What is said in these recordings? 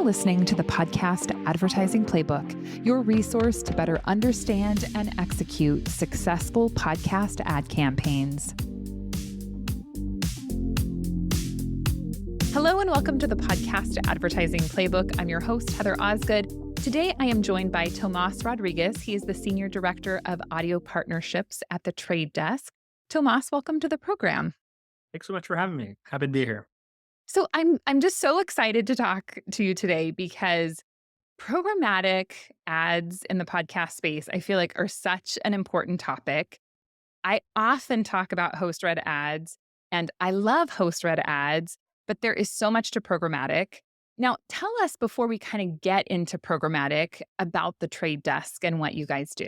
listening to the podcast Advertising Playbook, your resource to better understand and execute successful podcast ad campaigns. Hello and welcome to the podcast Advertising Playbook. I'm your host, Heather Osgood. Today, I am joined by Tomas Rodriguez. He is the Senior Director of Audio Partnerships at The Trade Desk. Tomas, welcome to the program. Thanks so much for having me. Happy to be here. So I'm just so excited to talk to you today because programmatic ads in the podcast space, I feel like, are such an important topic. I often talk about host-read ads, and I love host-read ads, but there is so much to programmatic. Now, tell us before we kind of get into programmatic about the Trade Desk and what you guys do.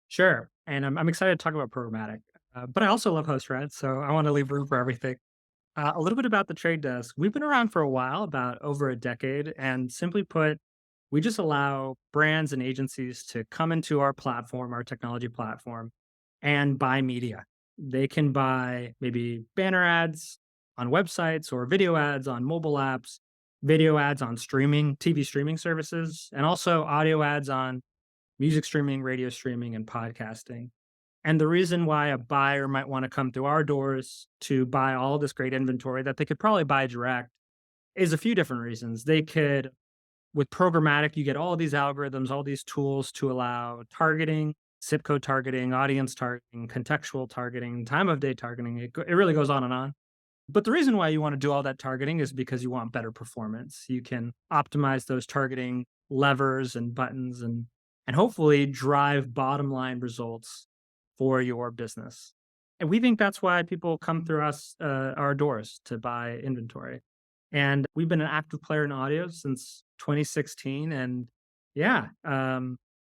Sure. And I'm excited to talk about programmatic, but I also love host-read, so I want to leave room for everything. A little bit about the Trade Desk. We've been around for a while, about over a decade, and simply put, we just allow brands and agencies to come into our platform, our technology platform, and buy media. They can buy maybe banner ads on websites or video ads on mobile apps, video ads on streaming, TV streaming services, and also audio ads on music streaming, radio streaming, and podcasting. And the reason why a buyer might want to come through our doors to buy all this great inventory that they could probably buy direct is a few different reasons. They could, with programmatic, you get all these algorithms, all these tools to allow targeting, zip code targeting, audience targeting, contextual targeting, time of day targeting. It really goes on and on. But the reason why you want to do all that targeting is because you want better performance. You can optimize those targeting levers and buttons and hopefully drive bottom line results for your business. And we think that's why people come through us, our doors, to buy inventory. And we've been an active player in audio since 2016. And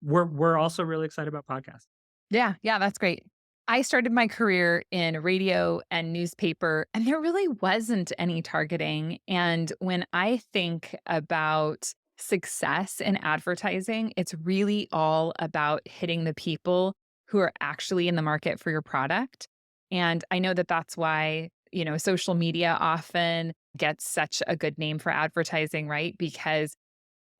we're also really excited about podcasts. Yeah, that's great. I started my career in radio and newspaper, and there really wasn't any targeting. And when I think about success in advertising, it's really all about hitting the people who are actually in the market for your product. And I know that that's why, social media often gets such a good name for advertising, right? Because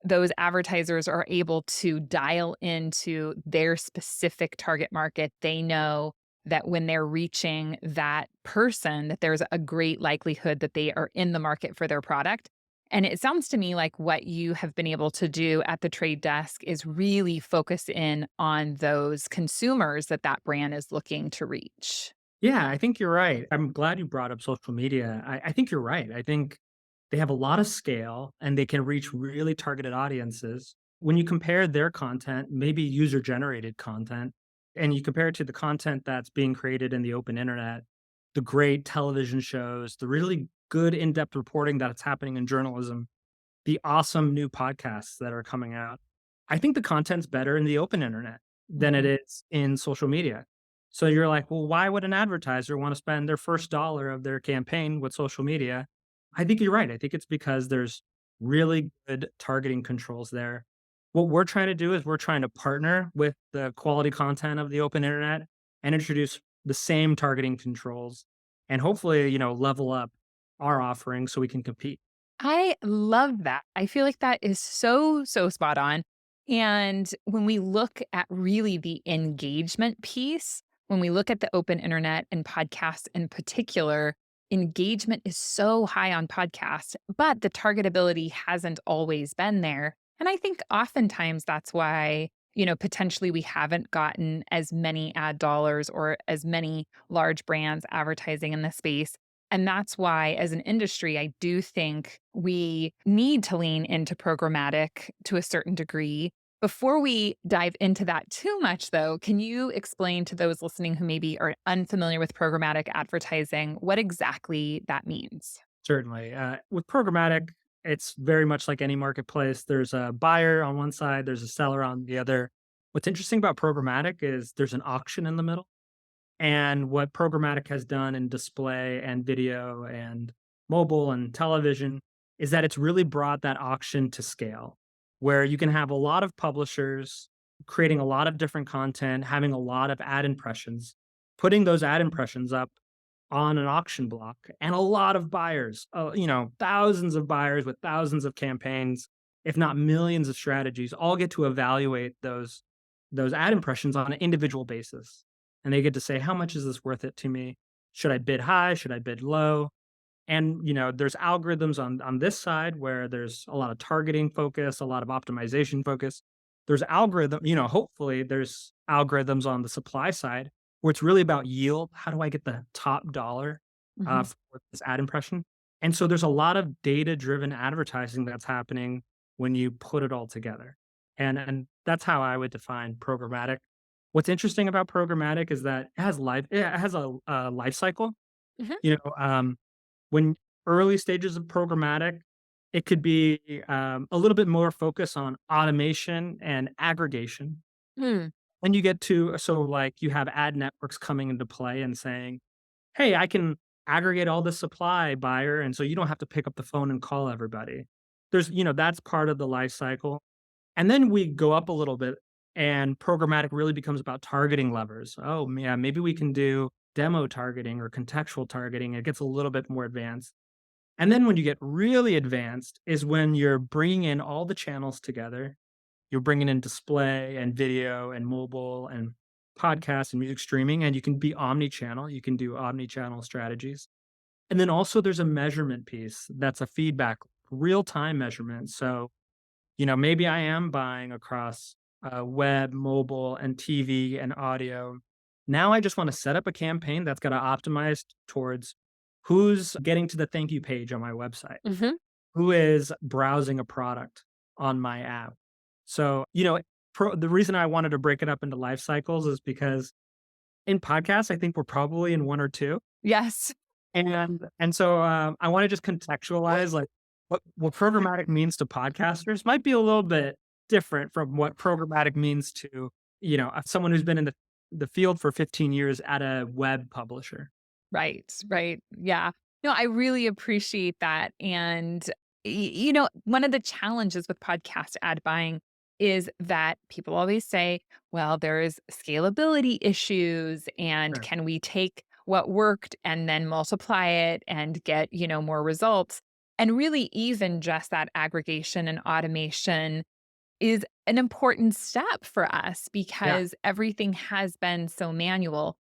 those advertisers are able to dial into their specific target market. They know that when they're reaching that person, that there's a great likelihood that they are in the market for their product. And it sounds to me like what you have been able to do at the Trade Desk is really focus in on those consumers that brand is looking to reach. Yeah, I think you're right. I'm glad you brought up social media. I think you're right. I think they have a lot of scale and they can reach really targeted audiences. When you compare their content, maybe user generated content, and you compare it to the content that's being created in the open internet, the great television shows, the really good in-depth reporting that's happening in journalism, the awesome new podcasts that are coming out, I think the content's better in the open internet than it is in social media. So you're like, well, why would an advertiser want to spend their first dollar of their campaign with social media? I think you're right. I think it's because there's really good targeting controls there. What we're trying to do is we're trying to partner with the quality content of the open internet and introduce the same targeting controls and hopefully, level up our offering so we can compete. I love that. I feel like that is so spot on. And when we look at really the engagement piece, when we look at the open internet and podcasts in particular, engagement is so high on podcasts, but the targetability hasn't always been there. And I think oftentimes that's why, potentially we haven't gotten as many ad dollars or as many large brands advertising in the space. And that's why, as an industry, I do think we need to lean into programmatic to a certain degree. Before we dive into that too much, though, can you explain to those listening who maybe are unfamiliar with programmatic advertising what exactly that means? Certainly. With programmatic, it's very much like any marketplace. There's a buyer on one side, there's a seller on the other. What's interesting about programmatic is there's an auction in the middle. And what programmatic has done in display and video and mobile and television is that it's really brought that auction to scale, where you can have a lot of publishers creating a lot of different content, having a lot of ad impressions, putting those ad impressions up on an auction block, and a lot of buyers, thousands of buyers with thousands of campaigns if not millions of strategies, all get to evaluate those ad impressions on an individual basis. And they get to say, how much is this worth it to me? Should I bid high? Should I bid low? And there's algorithms on this side where there's a lot of targeting focus, a lot of optimization focus. There's hopefully there's algorithms on the supply side where it's really about yield. How do I get the top dollar Mhm. for this ad impression? And so there's a lot of data driven advertising that's happening when you put it all together. And that's how I would define programmatic. What's interesting about programmatic is that it has a life cycle. Mhm. You know, when early stages of programmatic, it could be a little bit more focus on automation and aggregation. Hmm. And you get to so like you have ad networks coming into play and saying, "Hey, I can aggregate all the supply buyer, and so you don't have to pick up the phone and call everybody." That's part of the life cycle. And then we go up a little bit, and programmatic really becomes about targeting levers. Oh, yeah, maybe we can do demo targeting or contextual targeting. It gets a little bit more advanced. And then when you get really advanced is when you're bringing in all the channels together. You're bringing in display and video and mobile and podcast and music streaming, and you can be omni-channel. You can do omni-channel strategies. And then also there's a measurement piece that's a feedback, real-time measurement. So maybe I am buying across web, mobile, and TV and audio. Now I just want to set up a campaign that's got to optimize towards who's getting to the thank you page on my website, Mhm. who is browsing a product on my app. So, the reason I wanted to break it up into life cycles is because in podcasts, I think we're probably in one or two. Yes. And so, I wanna just contextualize, like, what programmatic means to podcasters might be a little bit different from what programmatic means to, someone who's been in the field for 15 years at a web publisher. Right, right. Yeah. No, I really appreciate that. And, one of the challenges with podcast ad buying is that people always say, well, there's scalability issues. And Sure. can we take what worked and then multiply it and get, more results? And really, even just that aggregation and automation is an important step for us Yeah, because everything has been so manual.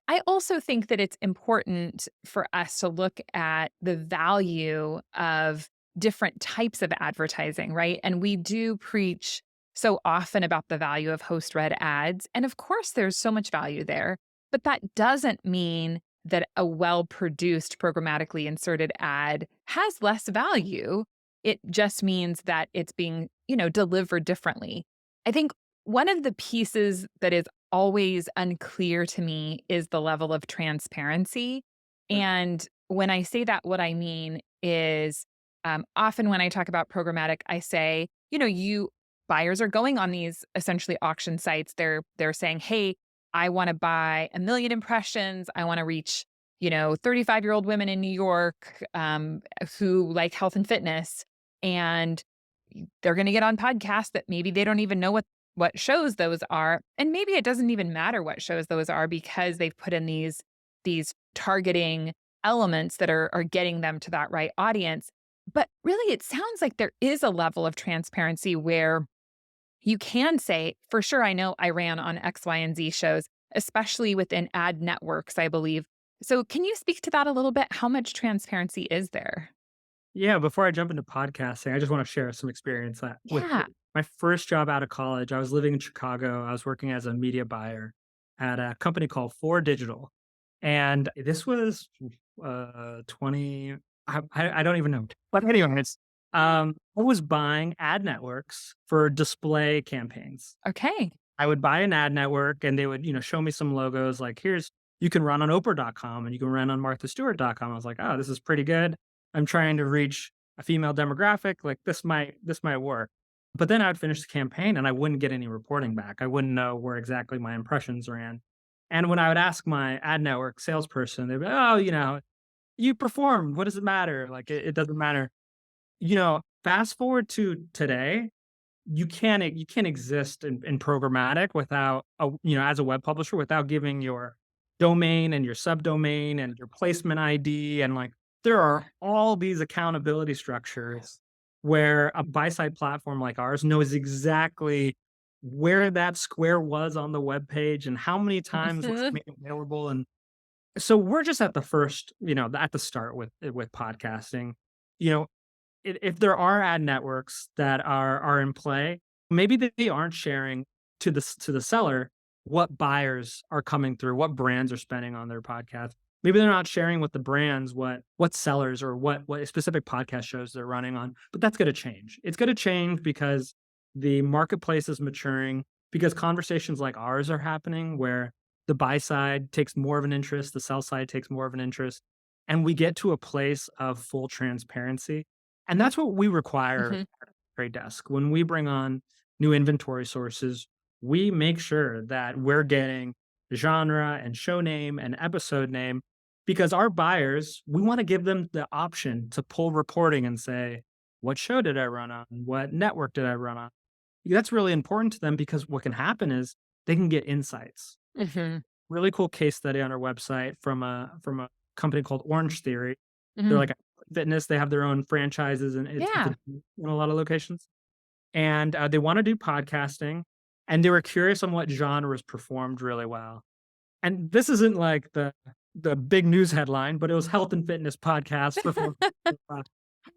I also think that it's important for us to look at the value of different types of advertising, right? And we do preach so often about the value of host read ads. And of course, there's so much value there, but that doesn't mean that a well produced programmatically inserted ad has less value. It just means that it's being, delivered differently. I think one of the pieces that is always unclear to me is the level of transparency. sure. And when I say that, what I mean is often when I talk about programmatic, I say, you buyers are going on these essentially auction sites. They're saying, hey, I want to buy 1 million impressions. I want to reach, 35-year-old women in New York who like health and fitness. And they're going to get on podcasts that maybe they don't even know what shows those are, and maybe it doesn't even matter what shows those are because they've put in these targeting elements that are getting them to that right audience. But really, it sounds like there is a level of transparency where you can say, for sure, I know I ran on X, Y, and Z shows, especially within ad networks, I believe. So, can you speak to that a little bit? How much transparency is there? Yeah, before I jump into podcasting, I just wanna share some experience that with Yeah. my first job out of college, I was living in Chicago. I was working as a media buyer at a company called 4 Digital, and this was, 20 I don't even know. But anyways, I was buying ad networks for display campaigns. Okay. I would buy an ad network and they would, show me some logos like, here's you can run on Oprah.com and you can run on MarthaStewart.com. I was like, oh, this is pretty good. I'm trying to reach a female demographic. Like this might work. But then I'd finish the campaign and I wouldn't get any reporting back. I wouldn't know where exactly my impressions ran. And when I would ask my ad network salesperson, they'd be, oh, you performed. What does it matter? Like it doesn't matter. Fast forward to today, you can't exist in programmatic without as a web publisher without giving your domain and your subdomain and your placement ID and like there are all these accountability structures where a buy side platform like ours knows exactly where that square was on the web page and how many times was it Mhm. made available. And so we're just at the first, at the start with podcasting. You know, if there are ad networks that are in play, maybe they aren't sharing to the seller what buyers are coming through, what brands are spending on their podcast. Maybe they're not sharing with the brands what sellers or what specific podcast shows they're running on. But that's going to change. It's going to change because the marketplace is maturing. Because conversations like ours are happening, where the buy side takes more of an interest, the sell side takes more of an interest, and we get to a place of full transparency, and that's what we require Mhm. at Trade Desk. When we bring on new inventory sources, we make sure that we're getting genre and show name and episode name because our buyers, we want to give them the option to pull reporting and say, what show did I run on? What network did I run on? That's really important to them because what can happen is they can get insights. Mhm. Really cool case study on our website from a company called Orange Theory. They're Mhm. like a fitness, they have their own franchises, and it's Yeah. in a lot of locations. And, they wanna do podcasting, and they were curious on what genres performed really well. And this isn't like the big news headline, but it was health and fitness podcast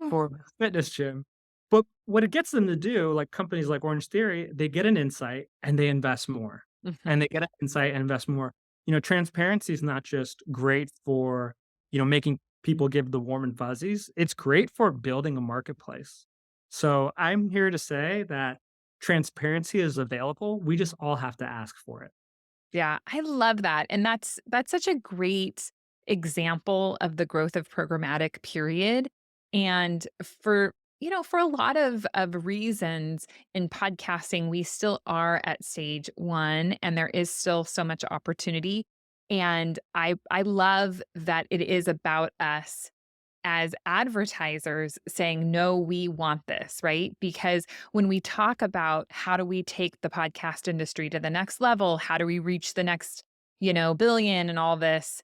for a fitness gym. But what it gets them to do, like companies like Orange Theory, they get an insight and they invest more. Mhm. And they get an insight and invest more. Transparency is not just great for, making people give the warm and fuzzies. It's great for building a marketplace. So I'm here to say that transparency is available. We just all have to ask for it. Yeah, I love that, and that's such a great example of the growth of programmatic, period, and for a lot of reasons in podcasting, we still are at stage 1, and there is still so much opportunity, and I love that it is about us as advertisers saying, "No, we want this," right? Because when we talk about how do we take the podcast industry to the next level, how do we reach the next, billion and all this,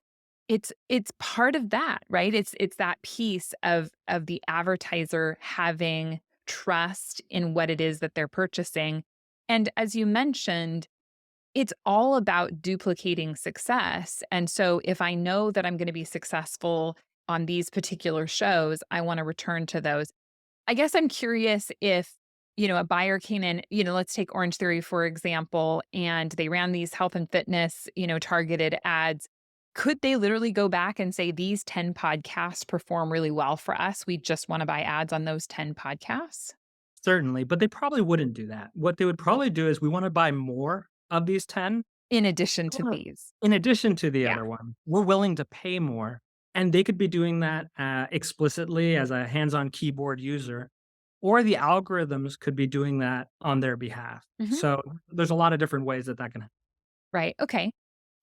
it's part of that, right? It's that piece of the advertiser having trust in what it is that they're purchasing. And as you mentioned, it's all about duplicating success, and so if I know that I'm gonna be successful on these particular shows, I wanna return to those. I guess I'm curious if, a buyer came in, let's take Orange Theory, for example, and they ran these health and fitness, targeted ads. Could they literally go back and say, "These 10 podcasts perform really well for us. We just wanna buy ads on those 10 podcasts?" Certainly, but they probably wouldn't do that. What they would probably do is we want to buy more of these 10. In addition to Sure. these. In addition to the Yeah. other one, we're willing to pay more, and they could be doing that, explicitly as a hands-on keyboard user, or the algorithms could be doing that on their behalf. Mhm. So, there's a lot of different ways that can. Right, okay.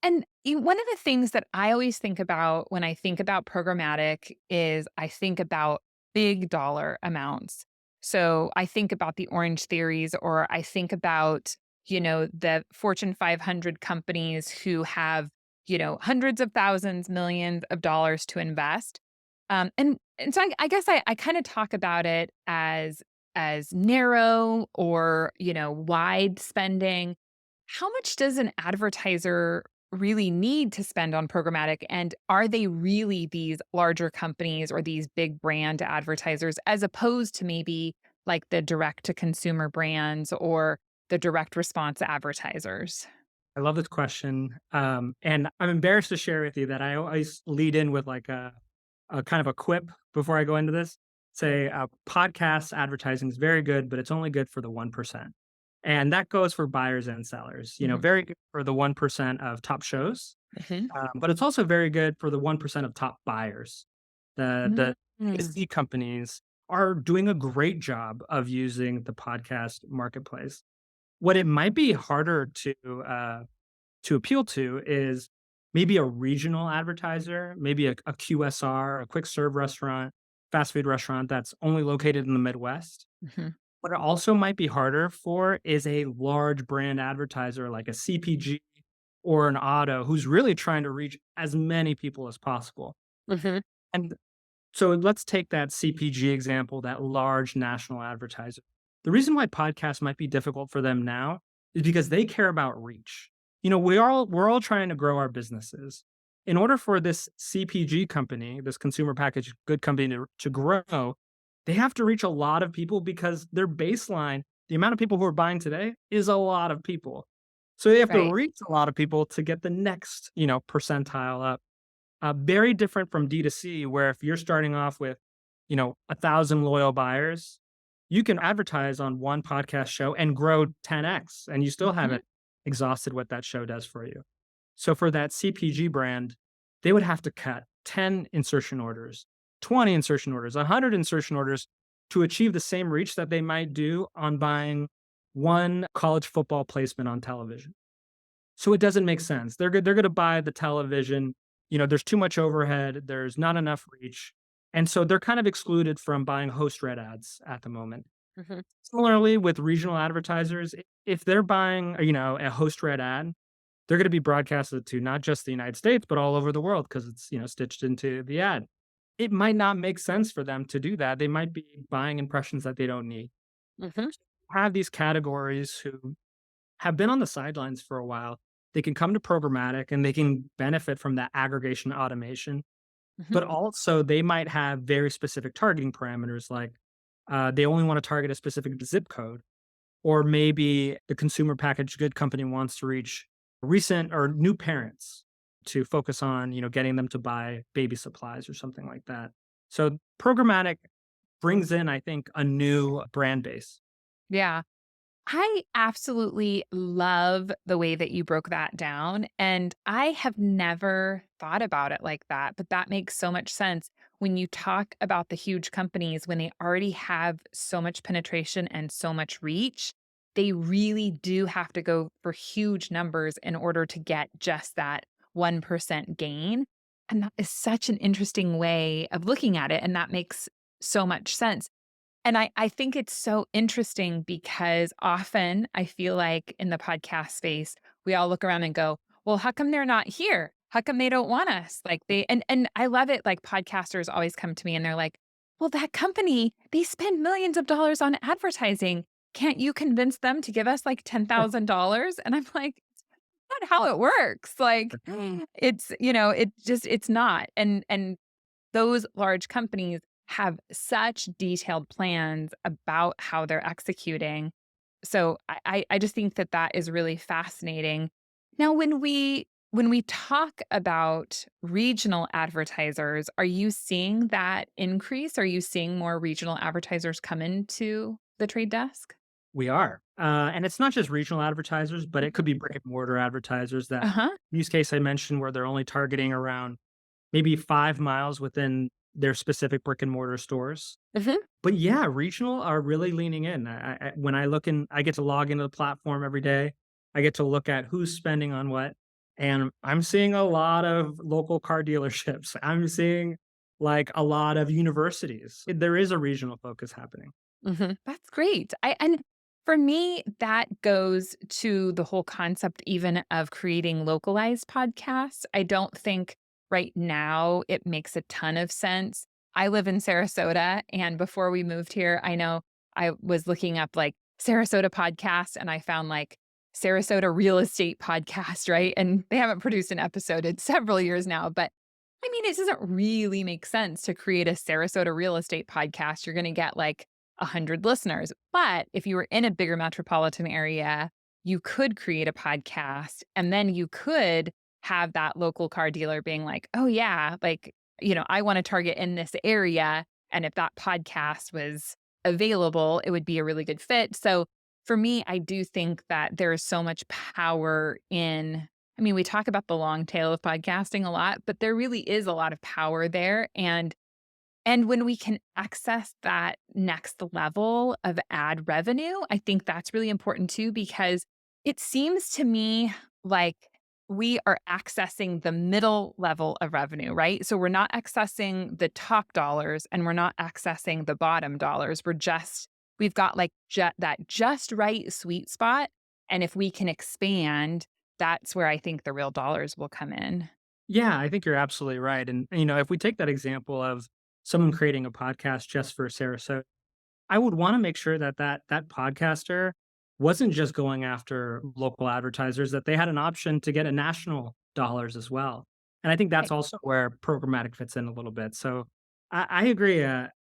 And one of the things that I always think about when I think about programmatic is I think about big dollar amounts. So I think about the Orange Theories, or I think about, the Fortune 500 companies who have, hundreds of thousands, millions of dollars to invest. And so I guess I kind of talk about it as narrow or, wide spending. How much does an advertiser really need to spend on programmatic? And are they really these larger companies or these big brand advertisers, as opposed to maybe like the direct to consumer brands or the direct response advertisers? I love this question, and I'm embarrassed to share with you that I always lead in with, like, a kind of a quip before I go into this. Say, podcast advertising is very good, but it's only good for the 1%. And that goes for buyers and sellers. Mhm. Very good for the 1% of top shows, Mhm. but it's also very good for the 1% of top buyers. The Mm. SE companies are doing a great job of using the podcast marketplace. What it might be harder to appeal to is maybe a regional advertiser, maybe a QSR, a quick serve restaurant, fast food restaurant that's only located in the Midwest. Mhm. What it also might be harder for is a large brand advertiser like a CPG or an auto who's really trying to reach as many people as possible. Mhm. And So let's take that CPG example, that large national advertiser. The reason why podcasts might be difficult for them now is because they care about reach. We're all trying to grow our businesses. In order for this CPG company, this consumer packaged good company to grow, they have to reach a lot of people because their baseline, the amount of people who are buying today is a lot of people. So they have to Right. reach a lot of people to get the next, percentile up. Very different from D2C, where if you're starting off with, 1,000 loyal buyers, you can advertise on one podcast show and grow 10x, and you still Mhm. haven't exhausted what that show does for you. So for that CPG brand, they would have to cut 10 insertion orders, 20 insertion orders, 100 insertion orders to achieve the same reach that they might do on buying one college football placement on television. So it doesn't make sense. They're gonna buy the television, there's too much overhead, there's not enough reach, and so they're kind of excluded from buying host read ads at the moment. Mhm. Similarly, with regional advertisers, if they're buying, a host read ad, they're gonna be broadcasted to not just the United States, but all over the world because it's, stitched into the ad. It might not make sense for them to do that. They might be buying impressions that they don't need. Mhm. Have these categories who have been on the sidelines for a while, they can come to programmatic and they can benefit from that aggregation automation. Mhm. But also, they might have very specific targeting parameters, like they only want to target a specific zip code, or maybe the consumer packaged good company wants to reach recent or new parents to focus on, getting them to buy baby supplies or something like that. So programmatic brings in, I think, a new brand base. Yeah. I absolutely love the way that you broke that down. And I have never thought about it like that, but that makes so much sense when you talk about the huge companies, when they already have so much penetration and so much reach. They really do have to go for huge numbers in order to get just that 1% gain. And that is such an interesting way of looking at it. And that makes so much sense. And I think it's so interesting because often I feel like in the podcast space, we all look around and go, "Well, how come they're not here? How come they don't want us?" Like and I love it, like, podcasters always come to me and they're like, "Well, that company, they spend millions of dollars on advertising. Can't you convince them to give us, like, $10,000?" And I'm like, "Not how it works." Like, it's not. And those large companies have such detailed plans about how they're executing. So I just think that that is really fascinating. Now, when we talk about regional advertisers, are you seeing that increase? Are you seeing more regional advertisers come into the trade desk? We are. And it's not just regional advertisers, but it could be brick and mortar advertisers. That Uh-huh. use case I mentioned where they're only targeting around maybe 5 miles within their specific brick and mortar stores. Mhm. But yeah, regional are really leaning in. When I look in, I get to log into the platform every day. I get to look at who's spending on what. And I'm seeing a lot of local car dealerships. I'm seeing like a lot of universities. There is a regional focus happening. Mhm. That's great. I and for me, that goes to the whole concept even of creating localized podcasts. I don't think right now it makes a ton of sense. I live in Sarasota, and before we moved here, I know I was looking up, like, Sarasota podcasts, and I found, like, Sarasota real estate podcast, right? And they haven't produced an episode in several years now, but, I mean, it doesn't really make sense to create a Sarasota real estate podcast. You're gonna get, like, 100 listeners. But if you were in a bigger metropolitan area, you could create a podcast and then you could have that local car dealer being like, "Oh yeah, like, I want to target in this area." And if that podcast was available, it would be a really good fit. So for me, I do think that there is so much power in, I mean, we talk about the long tail of podcasting a lot, but there really is a lot of power there. And when we can access that next level of ad revenue, I think that's really important too, because it seems to me like we are accessing the middle level of revenue, right? So we're not accessing the top dollars and we're not accessing the bottom dollars. We've got like that just right sweet spot. And if we can expand, that's where I think the real dollars will come in. Yeah, I think you're absolutely right. And, if we take that example of someone creating a podcast just for Sarasota, I would wanna make sure that that podcaster wasn't just going after local advertisers, that they had an option to get a national dollars as well. And I think that's Right. also where programmatic fits in a little bit. So I agree,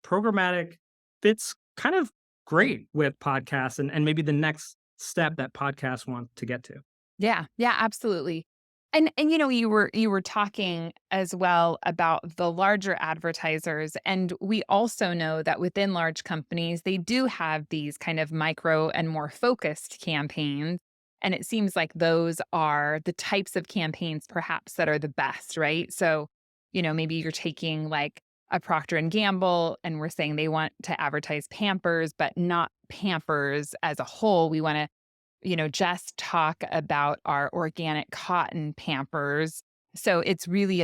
programmatic fits kind of great with podcasts and maybe the next step that podcasts want to get to. Yeah, yeah, absolutely. And you were talking as well about the larger advertisers, and we also know that within large companies, they do have these kind of micro and more focused campaigns, and it seems like those are the types of campaigns perhaps that are the best, right? So, maybe you're taking like a Procter and Gamble and we're saying they want to advertise Pampers, but not Pampers as a whole. We want to just talk about our organic cotton Pampers. So it's really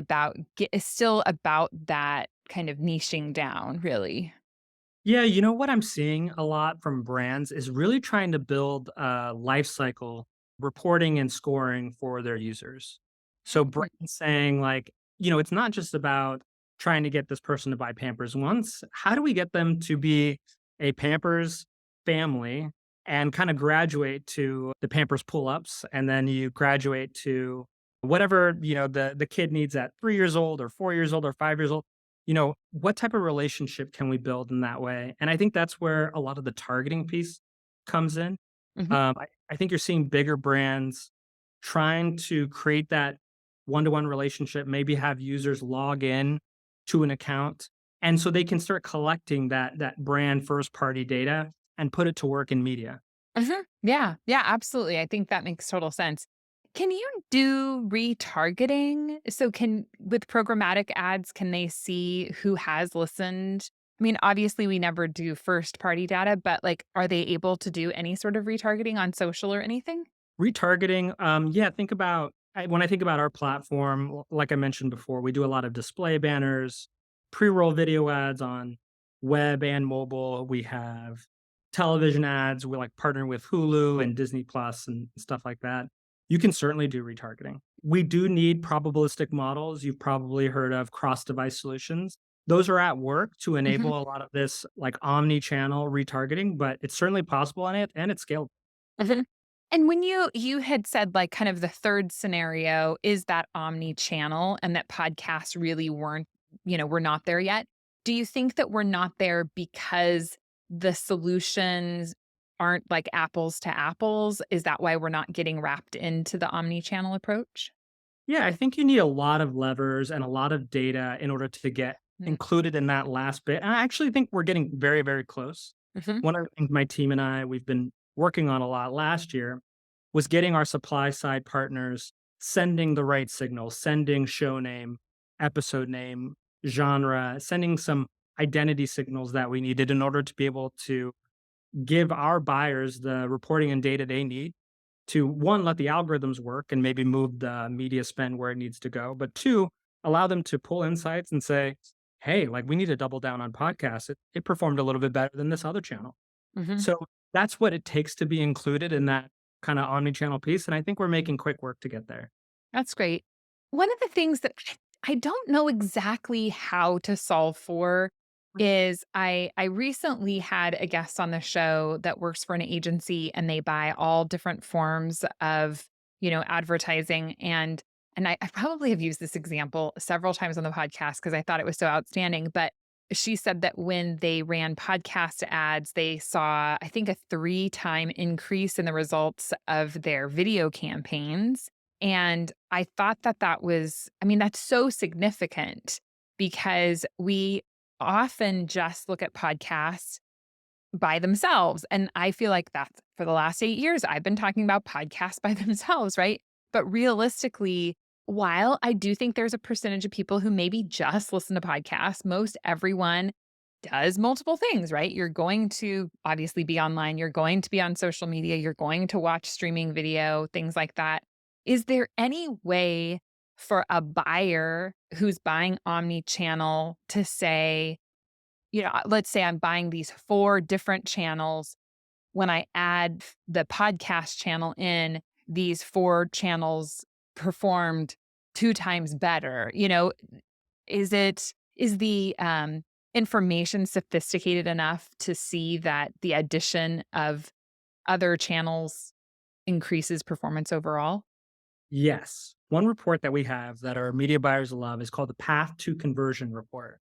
it's still about that kind of niching down, really. Yeah, you know what I'm seeing a lot from brands is really trying to build a life cycle reporting and scoring for their users. So Mm. brands saying like, it's not just about trying to get this person to buy Pampers once. How do we get them to be a Pampers family and kind of graduate to the Pampers pull-ups and then you graduate to whatever, the kid needs at 3 years old or 4 years old or 5 years old, what type of relationship can we build in that way? And I think that's where a lot of the targeting piece comes in. Mhm. I think you're seeing bigger brands trying to create that one-to-one relationship, maybe have users log in to an account. And so they can start collecting that brand first party data and put it to work in media. Mhm. Yeah, yeah, absolutely. I think that makes total sense. Can you do retargeting? So can with programmatic ads, can they see who has listened? I mean, obviously we never do first party data, but like are they able to do any sort of retargeting on social or anything? Retargeting, yeah, when I think about our platform, like I mentioned before, we do a lot of display banners, pre-roll video ads on web and mobile. We have television ads. We like partner with Hulu and Disney Plus and stuff like that. You can certainly do retargeting. We do need probabilistic models. You've probably heard of cross-device solutions. Those are at work to Mhm. enable a lot of this like omni-channel retargeting, but it's certainly possible and it's scalable. Mhm. And when you had said, like, kind of the 3rd scenario is that omni-channel and that podcasts really we're not there yet. Do you think that we're not there because the solutions aren't like apples to apples? Is that why we're not getting wrapped into the omni-channel approach? Yeah, I think you need a lot of levers and a lot of data in order to get Mm. included in that last bit. And I actually think we're getting very, very close. Mhm. One of the things my team and we've been working on a lot last year was getting our supply side partners sending the right signals, sending show name, episode name, genre, sending some identity signals that we needed in order to be able to give our buyers the reporting and data they need to one, let the algorithms work and maybe move the media spend where it needs to go, but two, allow them to pull insights and say, hey, like we need to double down on podcasts. It performed a little bit better than this other channel. Mhm. So that's what it takes to be included in that kind of omni-channel piece. And I think we're making quick work to get there. That's great. One of the things that I don't know exactly how to solve for is I recently had a guest on the show that works for an agency and they buy all different forms of, advertising and I probably have used this example several times on the podcast because I thought it was so outstanding, but she said that when they ran podcast ads, they saw, I think, a 3-time increase in the results of their video campaigns. And I thought that I mean, that's so significant because we often just look at podcasts by themselves. And I feel like that's for the last 8 years, I've been talking about podcasts by themselves, right? But realistically, while I do think there's a percentage of people who maybe just listen to podcasts, most everyone does multiple things, right? You're going to obviously be online, you're going to be on social media, you're going to watch streaming video, things like that. Is there any way for a buyer who's buying omni-channel to say, let's say I'm buying these 4 different channels. When I add the podcast channel in, these 4 channels performed 2 times better. Is the information sophisticated enough to see that the addition of other channels increases performance overall? Yes. One report that we have that our media buyers love is called the Path to Conversion Report.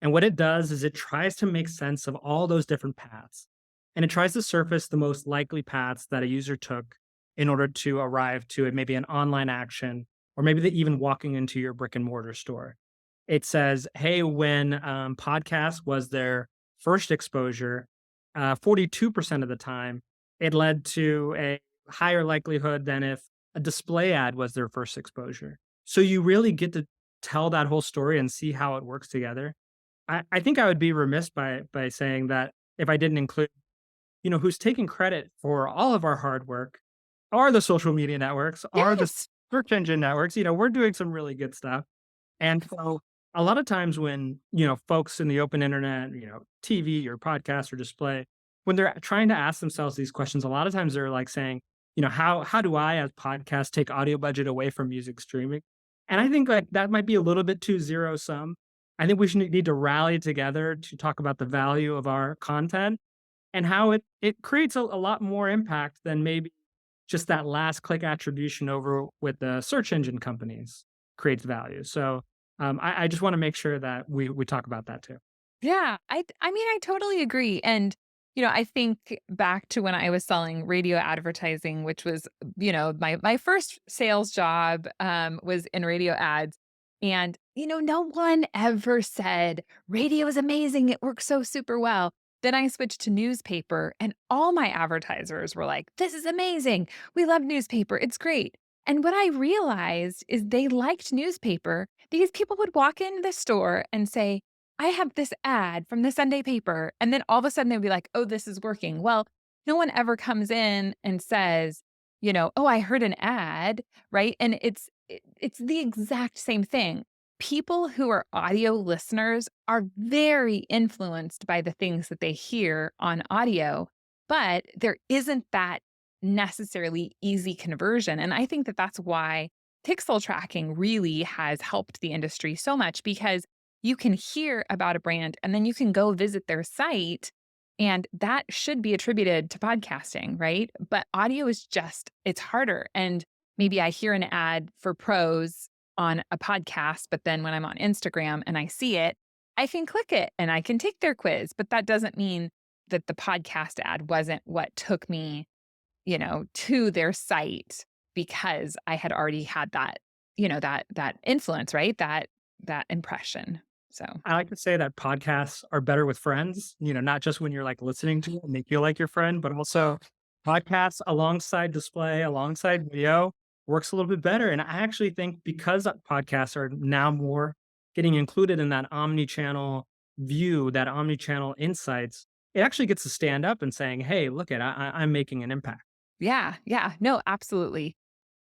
And what it does is it tries to make sense of all those different paths. And it tries to surface the most likely paths that a user took in order to arrive to maybe an online action, or maybe even walking into your brick and mortar store. It says, hey, when podcast was their first exposure, 42% of the time, it led to a higher likelihood than if a display ad was their first exposure. So you really get to tell that whole story and see how it works together. I think I would be remiss by saying that if I didn't include, who's taking credit for all of our hard work are the social media networks, are the Yes. search engine networks. We're doing some really good stuff. And so a lot of times when, folks in the open internet, TV or podcast or display, when they're trying to ask themselves these questions, a lot of times they're like saying, how do I as podcast take audio budget away from music streaming? And I think like that might be a little bit too zero sum. I think we should need to rally together to talk about the value of our content and how it creates a lot more impact than maybe just that last click attribution over with the search engine companies creates value. So I just want to make sure that we talk about that too. Yeah, I mean, I totally agree, and, I think back to when I was selling radio advertising, which was, my first sales job, was in radio ads, and, no one ever said, "Radio is amazing, it works so super well." Then I switched to newspaper, and all my advertisers were like, "This is amazing. We love newspaper, it's great." And what I realized is they liked newspaper because people would walk in the store and say, I have this ad from the Sunday paper. And then all of a sudden they'd be like, oh, this is working. Well, no one ever comes in and says, oh, I heard an ad, right? And it's the exact same thing. People who are audio listeners are very influenced by the things that they hear on audio, but there isn't that necessarily easy conversion. And I think that that's why pixel tracking really has helped the industry so much because you can hear about a brand and then you can go visit their site. And that should be attributed to podcasting, right? But audio is just, it's harder. And maybe I hear an ad for pros on a podcast, but then when I'm on Instagram and I see it, I can click it and I can take their quiz. But that doesn't mean that the podcast ad wasn't what took me, to their site because I had already had that, that influence, right? That impression. So, I like to say that podcasts are better with friends, not just when you're like listening to it and they feel like your friend, but also podcasts alongside display, alongside video works a little bit better. And I actually think because podcasts are now more getting included in that omni-channel view, that omni-channel insights, it actually gets to stand up and saying, hey, look at I'm making an impact. yeah, yeah. No, absolutely.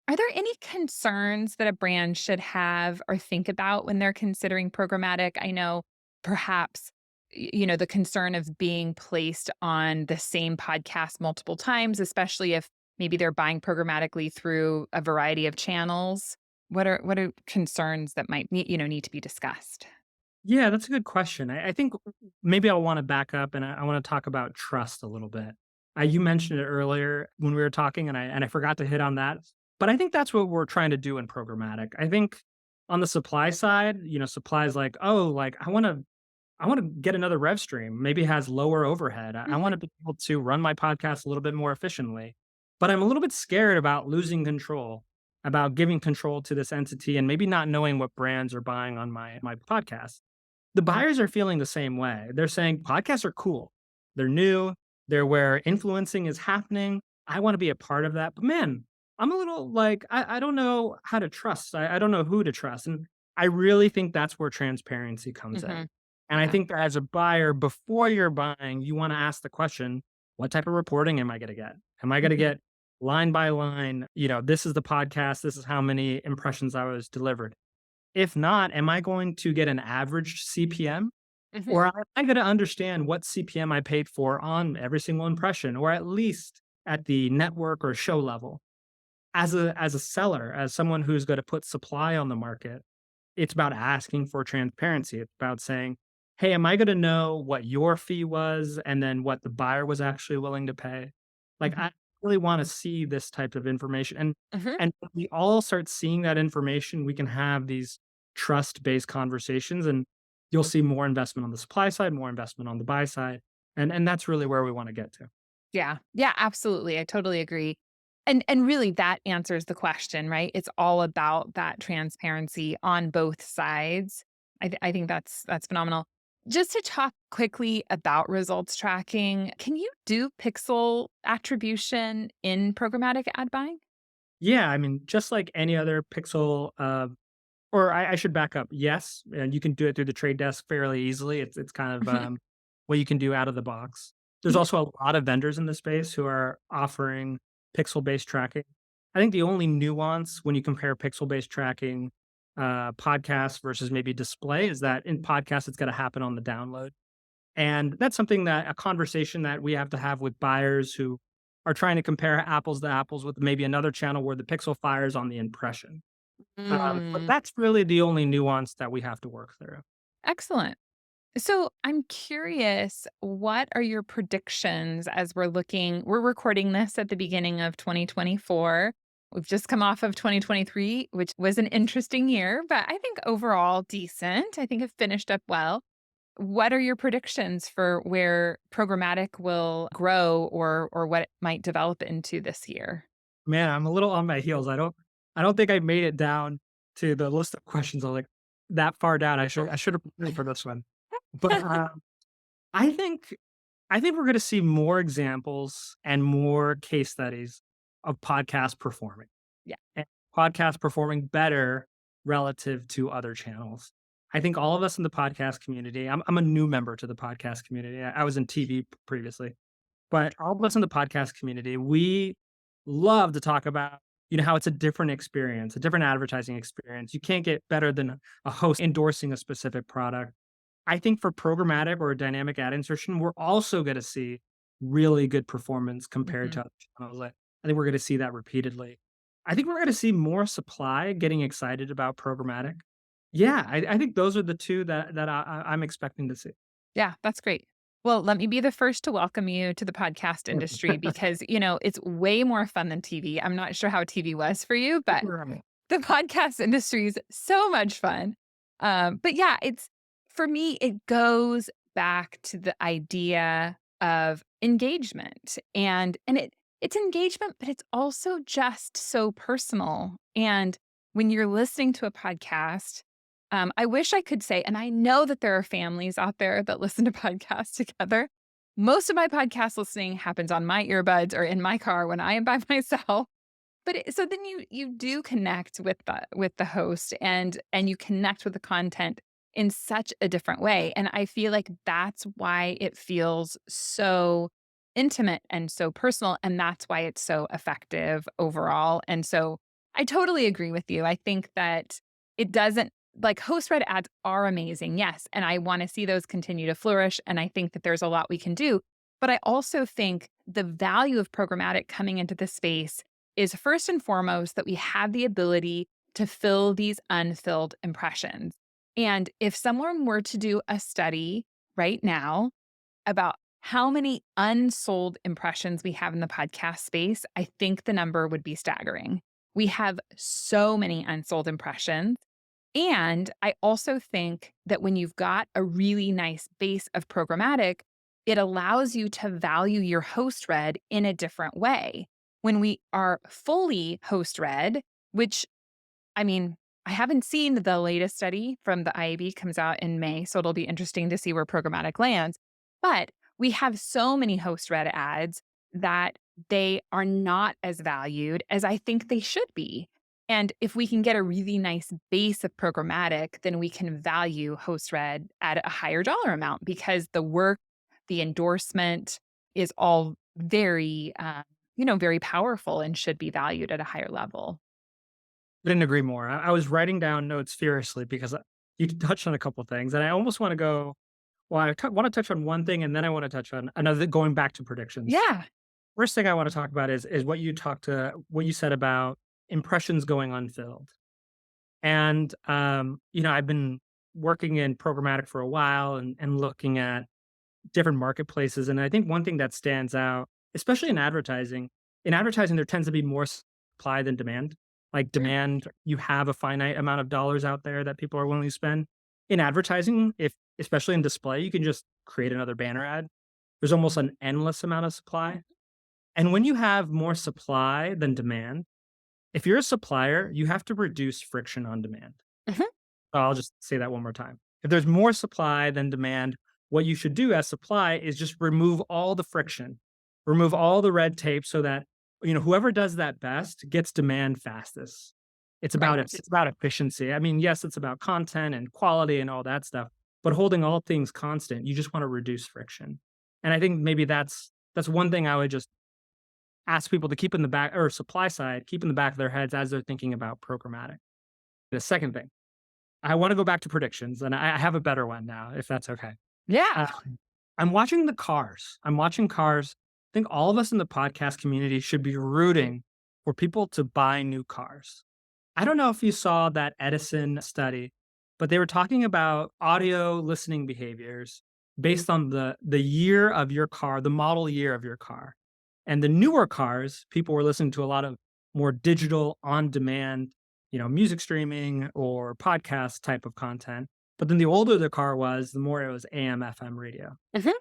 Are there any concerns that a brand should have or think about when they're considering programmatic? I know perhaps the concern of being placed on the same podcast multiple times, especially if maybe they're buying programmatically through a variety of channels. What are concerns that might need to be discussed? Yeah, that's a good question. I think maybe I'll want to back up and I want to talk about trust a little bit. You mentioned it earlier when we were talking, and I forgot to hit on that. But I think that's what we're trying to do in programmatic. I think on the supply side, supply is like, oh, like I want to get another rev stream. Maybe it has lower overhead. I Mhm. want to be able to run my podcast a little bit more efficiently. But I'm a little bit scared about losing control, about giving control to this entity and maybe not knowing what brands are buying on my podcast. The buyers are feeling the same way. They're saying podcasts are cool. They're new. They're where influencing is happening. I want to be a part of that. But man, I'm a little like, I don't know how to trust. I don't know who to trust. And I really think that's where transparency comes in. Mhm. And I Yeah. think that as a buyer, before you're buying, you want to ask the question, what type of reporting am I going to get? Am I going to Mhm. get line by line? This is the podcast. This is how many impressions I was delivered. If not, am I going to get an average CPM? Or Mhm. am I going to understand what CPM I paid for on every single impression, or at least at the network or show level? As a seller, as someone who's going to put supply on the market, it's about asking for transparency. It's about saying, hey, am I going to know what your fee was and then what the buyer was actually willing to pay? Like, Mhm. I really want to see this type of information. Mhm. And when we all start seeing that information, we can have these trust-based conversations, and you'll see more investment on the supply side, more investment on the buy side. And that's really where we want to get to. Yeah. Yeah, absolutely. I totally agree. And really that answers the question, right? It's all about that transparency on both sides. I think that's phenomenal. Just to talk quickly about results tracking, can you do pixel attribution in programmatic ad buying? Yeah, I mean, just like any other pixel or I should back up. Yes, and you can do it through the trade desk fairly easily. It's kind of Mhm. what you can do out of the box. There's Mhm. also a lot of vendors in the space who are offering pixel-based tracking. I think the only nuance when you compare pixel-based tracking podcasts versus maybe display is that in podcasts it's got to happen on the download, and that's something that a conversation that we have to have with buyers who are trying to compare apples to apples with maybe another channel where the pixel fires on the impression. But Mm, that's really the only nuance that we have to work through. excellent. So I'm curious, what are your predictions as we're recording this at the beginning of 2024. We've just come off of 2023, which was an interesting year, but I think overall decent. I think it finished up well. What are your predictions for where programmatic will grow or what it might develop into this year? Man, I'm a little on my heels. I don't think I made it down to the list of questions. I'm like that far down. I should have prepared for this one. But I think I think we're going to see more examples and more case studies of podcasts performing Yeah. and podcasts performing better relative to other channels. I think all of us in the podcast community. I'm a new member to the podcast community. I was in TV previously. But all of us in the podcast community, we love to talk about, how it's a different experience, a different advertising experience. You can't get better than a host endorsing a specific product. I think for programmatic or dynamic ad insertion, we're also going to see really good performance compared Mhm. to other channels. I think we're going to see that repeatedly. I think we're going to see more supply getting excited about programmatic. Yeah, I think those are the two that I'm expecting to see. Yeah, that's great. Well, let me be the first to welcome you to the podcast industry because, it's way more fun than TV. I'm not sure how TV was for you, but Right. the podcast industry is so much fun. But yeah, it's for me, it goes back to the idea of engagement and it's engagement, but it's also just so personal. And when you're listening to a podcast, I wish I could say, and I know that there are families out there that listen to podcasts together. Most of my podcast listening happens on my earbuds or in my car when I am by myself. But so then you do connect with the host and you connect with the content in such a different way, and I feel like that's why it feels so intimate and so personal, and that's why it's so effective overall, and so I totally agree with you. I think that it doesn't like host-read ads are amazing, yes, and I wanna see those continue to flourish, and I think that there's a lot we can do, but I also think the value of programmatic coming into the space is first and foremost that we have the ability to fill these unfilled impressions. And if someone were to do a study right now about how many unsold impressions we have in the podcast space, I think the number would be staggering. We have so many unsold impressions. And I also think that when you've got a really nice base of programmatic, it allows you to value your host read in a different way. When we are fully host read, which I mean, I haven't seen the latest study from the IAB comes out in May, so it'll be interesting to see where programmatic lands. But we have so many host read ads that they are not as valued as I think they should be. And if we can get a really nice base of programmatic, then we can value host read at a higher dollar amount because the work, the endorsement is all very, very powerful and should be valued at a higher level. Couldn't agree more. I was writing down notes furiously because you touched on a couple things, and I almost want to go. Well, I want to touch on one thing, and then I want to touch on another. Going back to predictions, Yeah. first thing I want to talk about is what you said about impressions going unfilled, and I've been working in programmatic for a while and looking at different marketplaces. And I think one thing that stands out, especially in advertising, there tends to be more supply than demand. Like Mm. demand, you have a finite amount of dollars out there that people are willing to spend. In advertising, if especially in display, you can just create another banner ad. There's almost an endless amount of supply. And when you have more supply than demand, if you're a supplier, you have to reduce friction on demand. Mhm. I'll just say that one more time. If there's more supply than demand, what you should do as supply is just remove all the friction, remove all the red tape so that whoever does that best gets demand fastest. Right. It's about efficiency. I mean, yes, it's about content and quality and all that stuff, but holding all things constant, you just want to reduce friction. And I think maybe that's one thing I would just ask people to keep in the back, or supply side, keep in the back of their heads as they're thinking about programmatic. The second thing, I want to go back to predictions, and I have a better one now, if that's okay. Yeah. Uh, I'm watching the cars. I'm watching cars. I think all of us in the podcast community should be rooting for people to buy new cars. I don't know if you saw that Edison study, but they were talking about audio listening behaviors based on the year of your car, the model year of your car. And the newer cars, people were listening to a lot of more digital on demand, music streaming or podcast type of content. But then the older the car was, the more it was AM, FM radio. Mhm.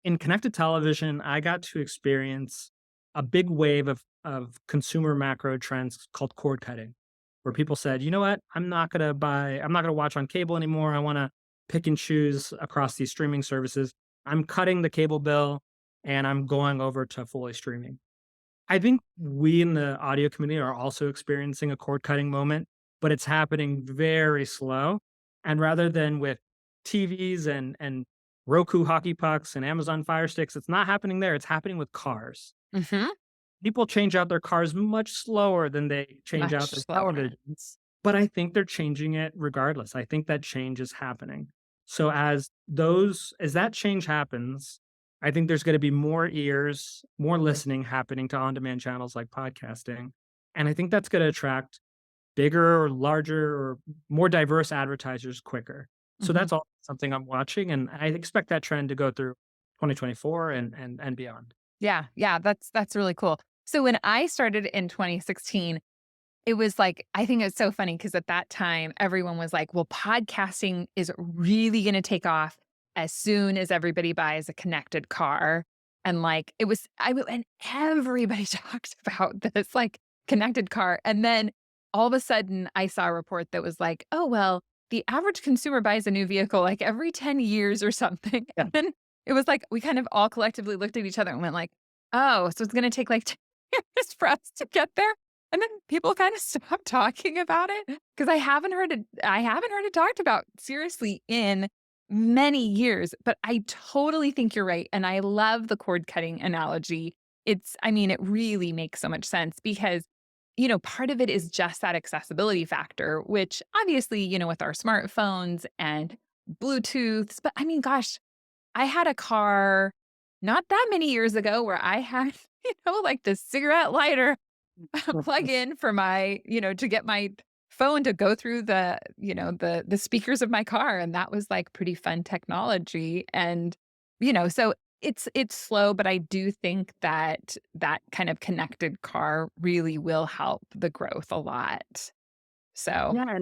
In connected television, I got to experience a big wave of consumer macro trends called cord cutting, where people said, you know what, I'm not gonna watch on cable anymore. I wanna pick and choose across these streaming services. I'm cutting the cable bill and I'm going over to fully streaming. I think we in the audio community are also experiencing a cord cutting moment, but it's happening very slow. And rather than with TVs and Roku hockey pucks and Amazon Fire Sticks, it's not happening there. It's happening with cars. Mhm. People change out their cars much slower than they change out Much their slower. televisions, but I think they're changing it regardless. I think that change is happening. So as that change happens, I think there's going to be more ears, more listening happening to on-demand channels like podcasting. And I think that's going to attract bigger or larger or more diverse advertisers quicker. So Mhm. that's all something I'm watching, and I expect that trend to go through 2024 and beyond. Yeah, yeah, that's really cool. So when I started in 2016, it was like I think it's so funny because at that time, everyone was like, "Well, podcasting is really gonna take off as soon as everybody buys a connected car." And, like, it was I w and everybody talked about this, like, connected car, and then all of a sudden, I saw a report that was like, "Oh, well, the average consumer buys a new vehicle, like, every 10 years or something." Yeah. And then it was like we kind of all collectively looked at each other and went like, "Oh, so it's gonna take, like, 10 years for us to get there?" And then people kinda stopped talking about it because I haven't heard it talked about seriously in many years, but I totally think you're right, and I love the cord cutting analogy. I mean, it really makes so much sense because, part of it is just that accessibility factor, which obviously, with our smartphones and Bluetooths, but I mean, gosh, I had a car not that many years ago where I had, like the cigarette lighter plug in for my to get my phone to go through the speakers of my car, and that was, like, pretty fun technology, and, so it's slow, but I do think that that kind of connected car really will help the growth a lot. So Yeah,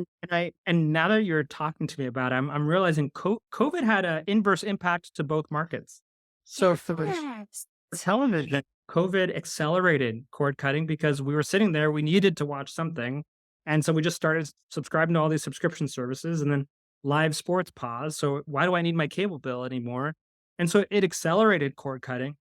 and now that you're talking to me about it, I'm realizing COVID had an inverse impact to both markets. So for yes. television, COVID accelerated cord cutting because we were sitting there, we needed to watch something, and so we just started subscribing to all these subscription services, and then live sports paused. So why do I need my cable bill anymore? And so it accelerated cord cutting,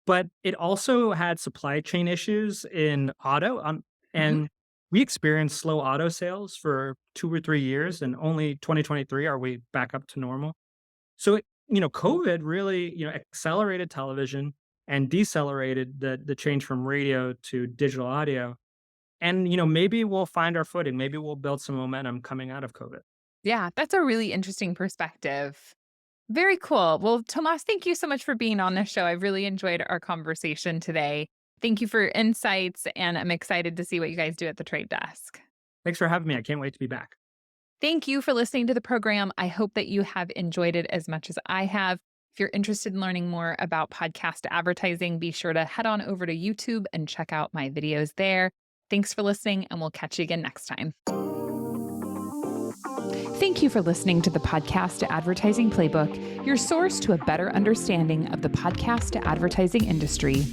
but it also had supply chain issues in auto, Mhm. and we experienced slow auto sales for 2 or 3 years, and only 2023 are we back up to normal. So, COVID really, accelerated television and decelerated the change from radio to digital audio, and, maybe we'll find our footing, maybe we'll build some momentum coming out of COVID. Yeah, that's a really interesting perspective. Very cool. Well, Tomas, thank you so much for being on this show. I really enjoyed our conversation today. Thank you for your insights, and I'm excited to see what you guys do at the trade desk. Thanks for having me, I can't wait to be back. Thank you for listening to the program. I hope that you have enjoyed it as much as I have. If you're interested in learning more about podcast advertising, be sure to head on over to YouTube and check out my videos there. Thanks for listening, and we'll catch you again next time. Thank you for listening to the Podcast Advertising Playbook, your source to a better understanding of the podcast advertising industry.